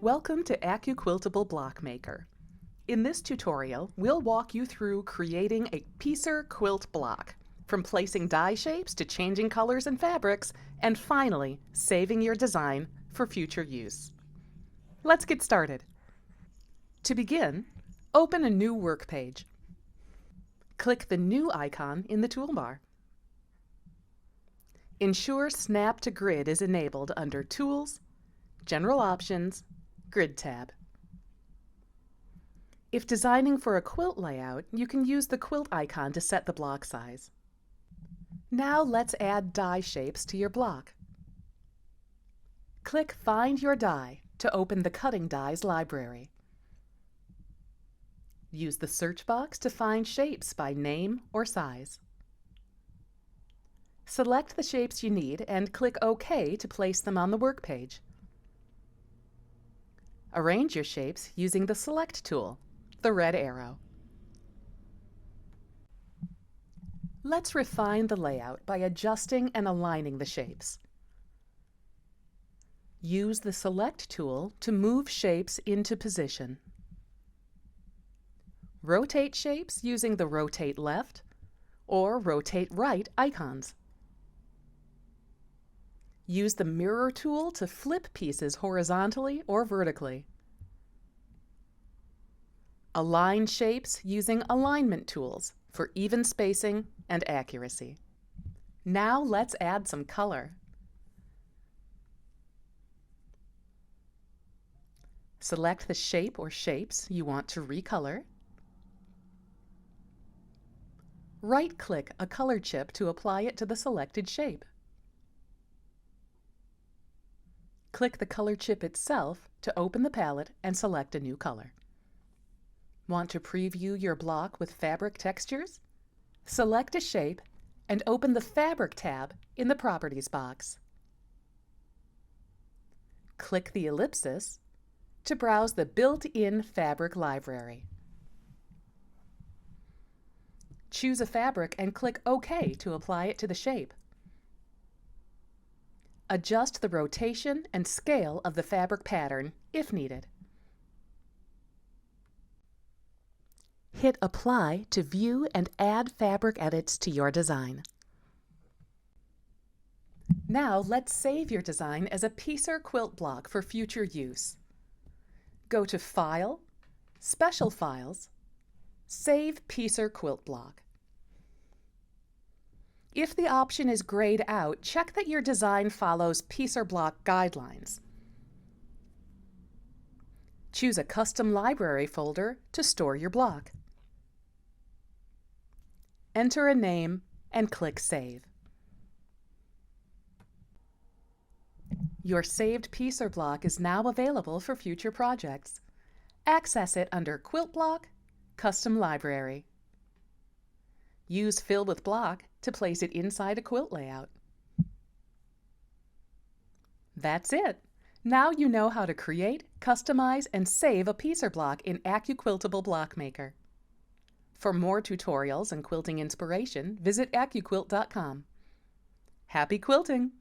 Welcome to AccuQuiltable Block Maker. In this tutorial, we'll walk you through creating a Piecer Quilt Block, from placing die shapes to changing colors and fabrics, and finally, saving your design for future use. Let's get started. To begin, open a new work page. Click the New icon in the toolbar. Ensure Snap to Grid is enabled under Tools, General Options, Grid tab. If designing for a quilt layout, you can use the quilt icon to set the block size. Now let's add die shapes to your block. Click Find Your Die to open the Cutting Dies library. Use the search box to find shapes by name or size. Select the shapes you need and click OK to place them on the work page. Arrange your shapes using the Select tool, the red arrow. Let's refine the layout by adjusting and aligning the shapes. Use the Select tool to move shapes into position. Rotate shapes using the Rotate Left or Rotate Right icons. Use the Mirror tool to flip pieces horizontally or vertically. Align shapes using alignment tools for even spacing and accuracy. Now let's add some color. Select the shape or shapes you want to recolor. Right-click a color chip to apply it to the selected shape. Click the color chip itself to open the palette and select a new color. Want to preview your block with fabric textures? Select a shape and open the Fabric tab in the Properties box. Click the ellipsis to browse the built-in fabric library. Choose a fabric and click OK to apply it to the shape. Adjust the rotation and scale of the fabric pattern if needed. Hit Apply to view and add fabric edits to your design. Now let's save your design as a Piecer Quilt Block for future use. Go to File, Special Files, Save Piecer Quilt Block. If the option is grayed out, check that your design follows Piecer Block guidelines. Choose a custom library folder to store your block. Enter a name and click Save. Your saved Piecer block is now available for future projects. Access it under Quilt Block, Custom Library. Use Fill with Block to place it inside a quilt layout. That's it! Now you know how to create, customize, and save a Piecer block in AccuQuiltable Block Maker. For more tutorials and quilting inspiration, visit AccuQuilt.com. Happy quilting!